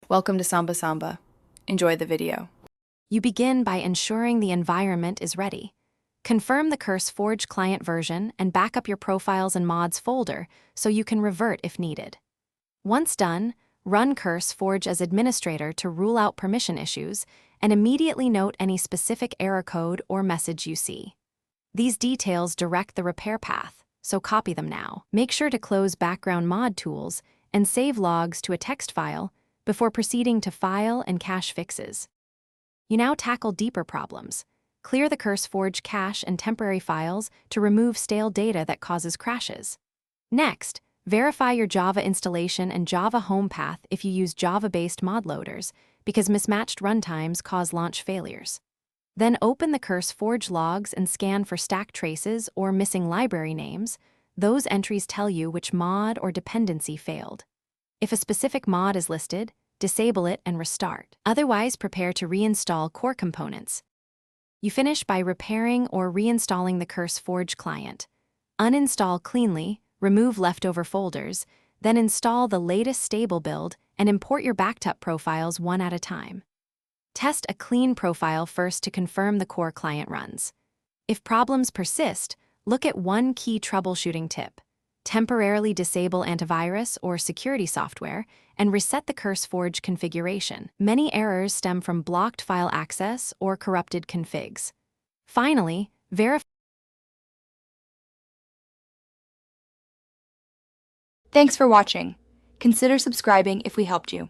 Welcome to Samba Samba. Enjoy the video. You begin by ensuring the environment is ready. Confirm the Curseforge client version and back up your profiles and mods folder so you can revert if needed. Once done, run Curseforge as administrator to rule out permission issues and immediately note any specific error code or message you see. These details direct the repair path, so copy them now. Make sure to close background mod tools and save logs to a text file before proceeding to file and cache fixes. You now tackle deeper problems. Clear the Curseforge cache and temporary files to remove stale data that causes crashes. Next, verify your Java installation and Java home path if you use Java-based mod loaders, because mismatched runtimes cause launch failures. Then open the Curseforge logs and scan for stack traces or missing library names. Those entries tell you which mod or dependency failed. If a specific mod is listed, disable it and restart. Otherwise, prepare to reinstall core components. You finish by repairing or reinstalling the Curseforge client. Uninstall cleanly, remove leftover folders, then install the latest stable build and import your backed up profiles one at a time. Test a clean profile first to confirm the core client runs. If problems persist, look at one key troubleshooting tip. Temporarily disable antivirus or security software and reset the Curseforge configuration. Many errors stem from blocked file access or corrupted configs. Finally, verify. Thanks for watching. Consider subscribing if we helped you.